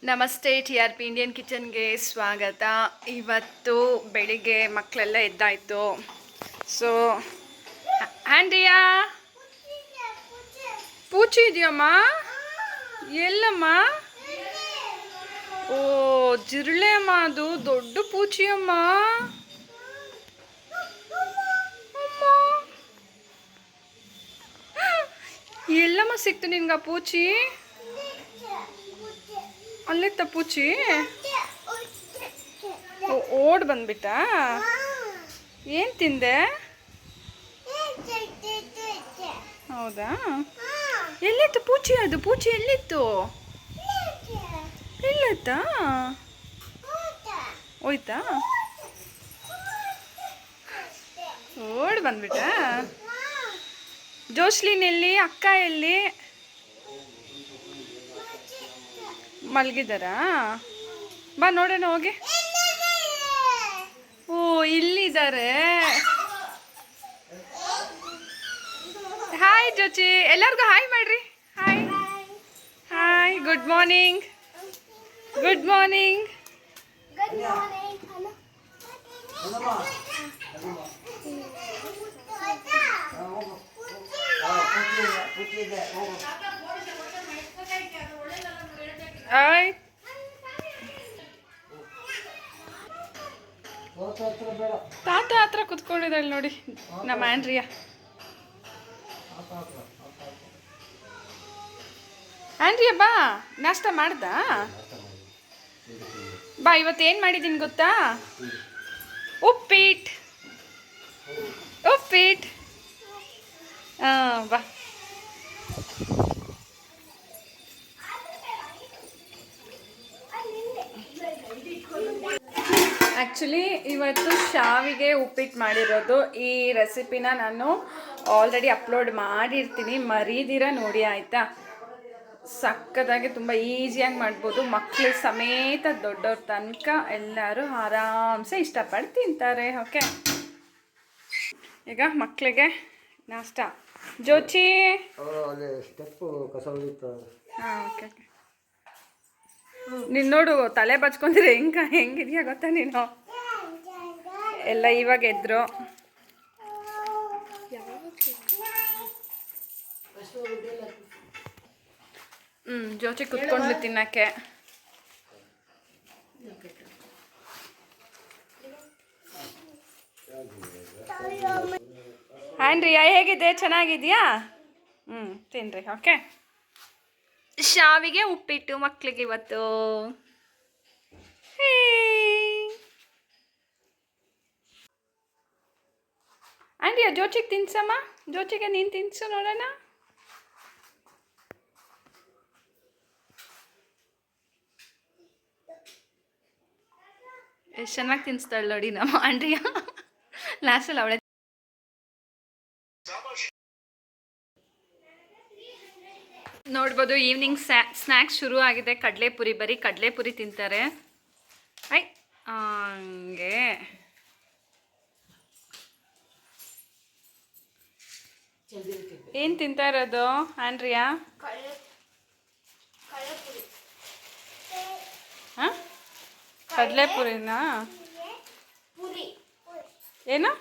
ನಮಸ್ತೆ, T R P Indian ಕಿಚನ್ಗೆ ಸ್ವಾಗತ. ಇವತ್ತು ಬೆಳಿಗ್ಗೆ ಮಕ್ಕಳೆಲ್ಲ ಎದ್ದಾಯಿತು. ಸೊ ಆಂಡ್ರಿಯಾ, ಪೂಚಿ ಇದೆಯಮ್ಮ? ಎಲ್ಲಮ್ಮ? ಓ, ಜಿರಳೆ ಅಮ್ಮ, ಅದು ದೊಡ್ಡ ಪೂಚಿ ಅಮ್ಮ. ಎಲ್ಲಮ್ಮ ಸಿಕ್ತು ನಿನ್ಗ ಪೂಚಿ? ಅಲ್ಲಿತ್ತ ಪೂಚಿ? ಓಡ್ ಬಂದ್ಬಿಟ್ಟ? ಏನು ತಿಂದೆ? ಹೌದಾ? ಎಲ್ಲಿತ್ತು ಪೂಚಿ? ಅದು ಪೂಚಿ ಎಲ್ಲಿತ್ತು? ಎಲ್ಲತ್ತ? ಹೋಯ್ತಾ? ಓಡ್ ಬಂದ್ಬಿಟ್ಟ? ಜೋಸ್ಲಿನ್ ಎಲ್ಲಿ? ಅಕ್ಕ ಎಲ್ಲಿ? ಮಲಗಿದಾರಾ? ಬಾ ನೋಡೋಣ ಹೋಗಿ. ಓ, ಇಲ್ಲಿದ್ದಾರೆ. ಹಾಯ್ ಜೋಚಿ, ಎಲ್ಲರಿಗೂ ಹಾಯ್ ಮಾಡ್ರಿ. Hi hi, good morning. Good morning. Hi. ತಾತ ಹತ್ರ ಕುತ್ಕೊಂಡಿದ್ದಾಳೆ ನೋಡಿ ನಮ್ಮ ಆಂಡ್ರಿಯಾ. ಆಂಡ್ರಿಯಾ ಬಾ, ನಾಷ್ಟ ಮಾಡ್ದ? ಬಾ, ಇವತ್ತೇನು ಮಾಡಿದ್ದೀನಿ ಗೊತ್ತಾ? ಉಪ್ಪಿಟ್ಟು. ಉಪ್ಪಿಟ್ಟು. ಬಾ. ಆ್ಯಕ್ಚುಲಿ ಇವತ್ತು ಶಾವಿಗೆ ಉಪ್ಪಿಟ್ಟು ಮಾಡಿರೋದು. ಈ ರೆಸಿಪಿನ ನಾನು ಆಲ್ರೆಡಿ ಅಪ್ಲೋಡ್ ಮಾಡಿರ್ತೀನಿ, ಮರೀದಿರ ನೋಡಿ ಆಯಿತಾ. ಸಕ್ಕತ್ತಾಗಿ ತುಂಬ ಈಸಿಯಾಗಿ ಮಾಡ್ಬೋದು. ಮಕ್ಕಳು ಸಮೇತ ದೊಡ್ಡವ್ರ ತನಕ ಎಲ್ಲರೂ ಆರಾಮ್ಸೆ ಇಷ್ಟಪಟ್ಟು ತಿಂತಾರೆ. ಓಕೆ, ಈಗ ಮಕ್ಕಳಿಗೆ ನಾಷ್ಟ. ಜೋಚಿ, ಹಾಂ, ಓಕೆ ಓಕೆ. ನೀನು ನೋಡು, ತಲೆ ಬಚ್ಕೊಂಡ್ರೆ ಹೆಂಗಿದೆಯಾ ಗೊತ್ತಾ ನೀನು? ಎಲ್ಲ ಇವಾಗ ಎದ್ರು. ಜೋಚಿ ಕುತ್ಕೊಂಡು ತಿನ್ನಕ್ಕೆ. ಆಂಡ್ರಿಯಾ ಹೇಗಿದೆ? ಚೆನ್ನಾಗಿದೆಯಾ? ತಿನ್ರಿ. ಓಕೆ, ಶಾವಿಗೆ ಉಪ್ಪಿಟ್ಟು ಮಕ್ಕಳಿಗೆ ಇವತ್ತು. ಆಂಡ್ರಿಯಾ, ಜೋಚಿಗೆ ತಿನ್ಸಮ್ಮ. ಜೋಚಿಗೆ ನೀನು ತಿನ್ಸು ನೋಡೋಣ. ಎಷ್ಟು ಚೆನ್ನಾಗಿ ತಿನ್ನಿಸ್ತಾಳೆ ನೋಡಿ ನಮ್ಮ ಆಂಡ್ರಿಯಾ. ಲಾಸ್ಟಲ್ಲಿ ಅವಳೆ. ನೋಡ್ಬೋದು, ಈವ್ನಿಂಗ್ ಸ್ನ್ಯಾಕ್ಸ್ ಶುರು ಆಗಿದೆ. ಕಡಲೆಪುರಿ, ಬರೀ ಕಡಲೆಪುರಿ ತಿಂತಾರೆ. ಐ ಹಂಗೆ ಏನು ತಿಂತಾ ಇರೋದು ಆಂಡ್ರಿಯಾ? ಹಾಂ, ಕಡಲೆಪುರಿನಾ? ಏನು?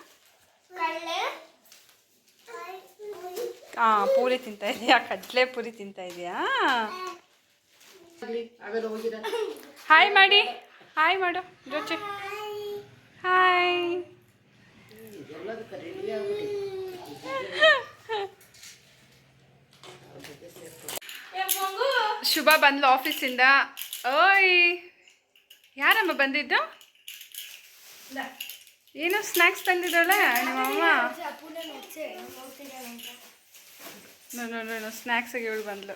ಹಾಂ, ಪೂರಿ ತಿಂತಾ ಇದೆಯಾ? ಕಡಲೆಪುರಿ ತಿಂತಾ ಇದೆಯಾ? ಹಾಯ್ ಮಾಡಿ. ಹಾಯ್ ಮಾಡು ಜೋಚಿ. ಹಾಯ್. ಶುಭ ಬಂದ್ಲು ಆಫೀಸಿಂದ. ಓಯ್, ಯಾರಮ್ಮ ಬಂದಿದ್ದು? ಏನು ಸ್ನ್ಯಾಕ್ಸ್ ತಂದಿದ್ದಾಳೆ ನಿಮ್ಮಮ್ಮ? ನೋಡು, ಸ್ನ್ಯಾಕ್ಸಿಗೆ ಇವಳು ಬಂದ್ಲು.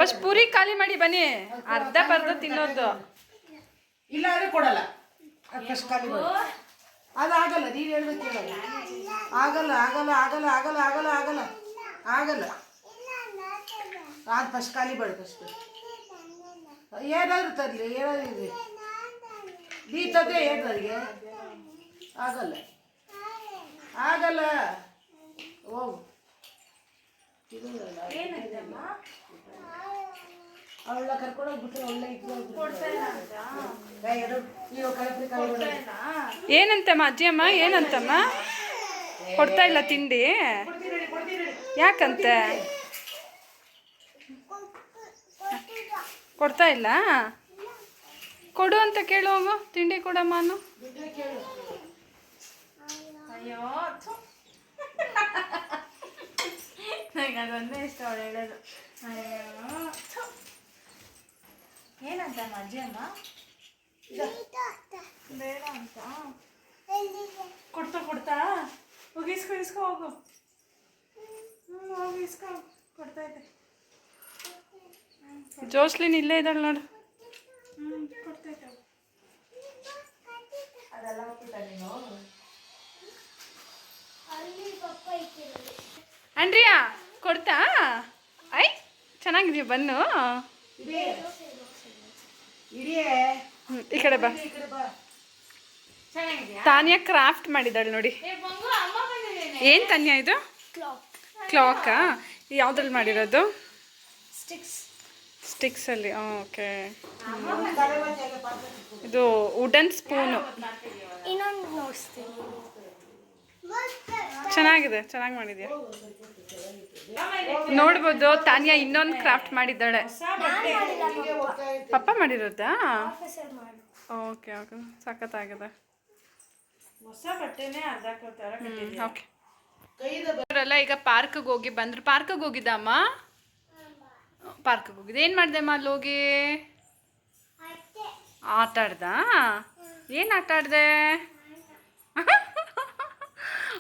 ಫಸ್ಟ್ ಪೂರಿ ಖಾಲಿ ಮಾಡಿ ಬನ್ನಿ, ಅರ್ಧ ತಿನ್ನೋದು. ಇಲ್ಲ ಅಂದ್ರೆ ಕೊಡಲ್ಲ. ಫಸ್ಟ್ ಖಾಲಿ ಮಾಡಿ. ಅದಾಗಲ್ಲ, ನೀನು ಹೇಳ್ಬೇಕು. ಆಗಲ್ಲ ಆಗಲ್ಲ ಆಗಲ್ಲ ಆಗಲ್ಲ ಆಗಲ್ಲ ಆಗಲ್ಲ ಆಗಲ್ಲ. ಅದು ಫಸ್ಟ್ ಖಾಲಿ ಬೇಡ. ಫಸ್ಟ್ ಏನಾದರೂ ತರಲಿ, ಏನಾದರೂ ಇರಲಿ. ನೀ ತಂದೆ ಏನಾರಿಗೆ ಆಗಲ್ಲ ಆಗಲ್ಲ. ಹೋಗು ಇದು ಅವಳ ಕರ್ಕೊಂಡು ಹೋಗ್ಬಿಟ್ಟು ಒಳ್ಳೆ ಏನಂತಮ್ಮ ಅಜ್ಜಿಯಮ್ಮ ಏನಂತಮ್ಮ ಕೊಡ್ತಾ ಇಲ್ಲ ತಿಂಡಿ ಯಾಕಂತೆ ಕೊಡ್ತಾ ಇಲ್ಲ ಕೊಡು ಅಂತ ಕೇಳು ಹೋಗು ತಿಂಡಿ ಕೊಡಮ್ಮ ಅನ್ನು ಅಯ್ಯೋ ನನಗೆ ಅದೊಂದೇ ಇಷ್ಟ ಅವಳು ಹೇಳೋದು ಅಯ್ಯೋ ಏನಂತ ಅಜ್ಜಿ ಅಮ್ಮ ಬೇಡ ಅಂತ ಕೊಡ್ತಾ ಹೋಗಿ ಇಸ್ಕೊ ಹೋಗು ಹೋಗಿ ಇಸ್ಕೊ ಕೊಡ್ತಾ ಇದ್ದೆ ಜೋಸ್ಲಿನ್ ಇಲ್ಲೇ ಇದ್ದಾಳೆ ನೋಡು ಕೊಡ್ತಾ ಇದ್ದೆ ಅದೆಲ್ಲ ಹೋಗ್ಬಿಟ್ಟ ನೀನು ಆಂಡ್ರಿಯಾ ಕೊಡ್ತಾ ಐ ಚೆನ್ನಾಗಿದೆಯಾ ಬನ್ನು ಈ ಕಡೆ ಬಾ ತಾನ್ಯಾ ಕ್ರಾಫ್ಟ್ ಮಾಡಿದ್ದಾಳೆ ನೋಡಿ ಏನು ತಾನ್ಯಾ ಇದು ಕ್ಲಾಕಾ ಯಾವುದ್ರಲ್ಲಿ ಮಾಡಿರೋದು ಸ್ಟಿಕ್ಸಲ್ಲಿ ಓಕೆ ಇದು ವುಡನ್ ಸ್ಪೂನು ಚೆನ್ನಾಗಿದೆ ಚೆನ್ನಾಗಿ ಮಾಡಿದ್ಯಾ ನೋಡ್ಬೋದು ತಾನ್ಯಾ ಇನ್ನೊಂದು ಕ್ರಾಫ್ಟ್ ಮಾಡಿದ್ದಾಳೆ ಪಪ್ಪ ಮಾಡಿರೋದಾ ಓಕೆ ಓಕೆ ಸಖತ್ತಾಗಿದೆ ಹೊಸ ಬಟ್ಟೆನೇ ಅರ್ಧಾಕೋತಾರ ಓಕೆ ಅವರೆಲ್ಲ ಈಗ ಪಾರ್ಕ್ಗೆ ಹೋಗಿ ಬಂದ್ರು ಪಾರ್ಕ್ಗೆ ಹೋಗಿದ್ದಮ್ಮ ಪಾರ್ಕ್ಗೆ ಹೋಗಿದ್ದೆ ಏನು ಮಾಡಿದೆ ಅಮ್ಮ ಅಲ್ಲಿ ಹೋಗಿ ಆಟ ಆಡ್ದ ಏನು ಆಟ ಆಡ್ದೆ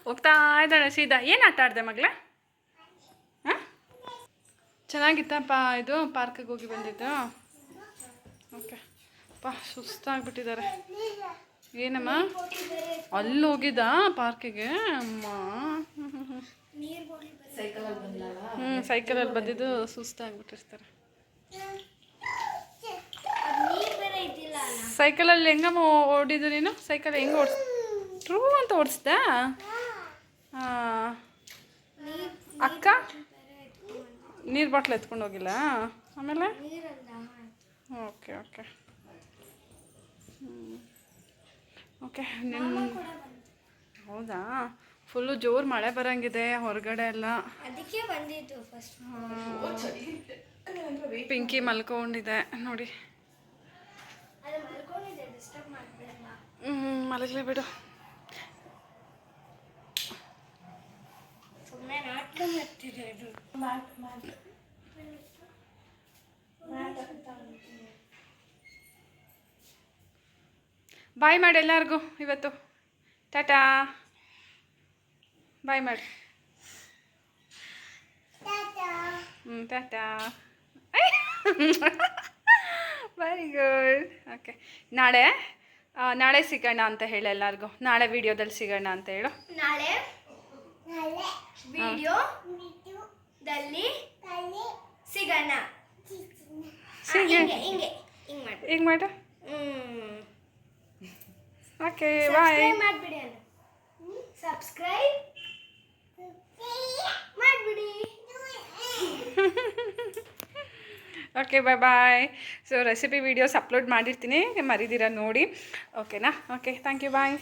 ಹೋಗ್ತಾ ಇದ್ದಾಳೆ ಸೀದಾ ಏನು ಆಟ ಆಡ್ದೆ ಮಗಳೇ ಹಾಂ ಚೆನ್ನಾಗಿತ್ತಪ್ಪ ಇದು ಪಾರ್ಕಿಗೆ ಹೋಗಿ ಬಂದಿದ್ದು ಓಕೆ ಪಾ ಸುಸ್ತಾಗ್ಬಿಟ್ಟಿದ್ದಾರೆ ಏನಮ್ಮ ಅಲ್ಲಿ ಹೋಗಿದ್ದ ಪಾರ್ಕಿಗೆ ಅಮ್ಮ ಸೈಕಲಲ್ಲಿ ಬಂದಿದ್ದು ಸುಸ್ತಾಗ್ಬಿಟ್ಟಿರ್ತಾರೆ ಸೈಕಲಲ್ಲಿ ಹೆಂಗಮ್ಮ ಓಡಿದ್ದು ನೀನು ಸೈಕಲ್ ಹೆಂಗೆ ಟ್ರೂ ಅಂತ ಓಡಿಸ್ದ ಅಕ್ಕ ನೀರು ಬಾಟ್ಲ್ ಎತ್ಕೊಂಡು ಹೋಗಿಲ್ಲ ಆಮೇಲೆ ಓಕೆ ಓಕೆ ಓಕೆ ನಿನ್ನ ಹೌದಾ ಫುಲ್ಲು ಜೋರು ಮಳೆ ಬರೋಂಗಿದೆ ಹೊರಗಡೆ ಎಲ್ಲ ಅದಕ್ಕೆ ಬಂದಿದ್ದು ಫಸ್ಟ್ ಪಿಂಕಿ ಮಲ್ಕೊಂಡಿದೆ ನೋಡಿ ಅದು ಮಲ್ಕೊಂಡಿದೆ ಡಿಸ್ಟರ್ಬ್ ಮಾಡಬೇಡ ಮಲಗಲೇ ಬಿಡು ಸುಮ್ಮನೆ ನಾಟಕ ಮಾಡ್ತಿರೋದು ಬಾಯ್ ಮಾಡಿ ಎಲ್ಲರಿಗೂ ಇವತ್ತು ಟಾಟಾ ಬಾಯ್ ಮಾಡಿ ಟಾಟಾ ವೆರಿ ಗುಡ್ ಓಕೆ ನಾಳೆ ಸಿಗೋಣ ಅಂತ ಹೇಳಿ ಎಲ್ಲರಿಗೂ ನಾಳೆ ವಿಡಿಯೋದಲ್ಲಿ ಸಿಗೋಣ ಅಂತ ಹೇಳು ನಾಳೆ ವಿಡಿಯೋದಲ್ಲಿ ಸಿಗೋಣ ಹಿಂಗೆ ಈಗ ಮಾಡು ಓಕೆ ಬಾಯ್ ಮಾಡಿಬಿಡಿ ಅಲ್ಲ ಸಬ್ಸ್ಕ್ರೈಬ್ ಮಾಡಿಬಿಡಿ okay bye so recipe videos upload ಮಾಡಿರ್ತೀನಿ ಮರಿದಿರ ನೋಡಿ ಓಕೆನಾ ಓಕೆ ಥ್ಯಾಂಕ್ ಯು ಬಾಯ್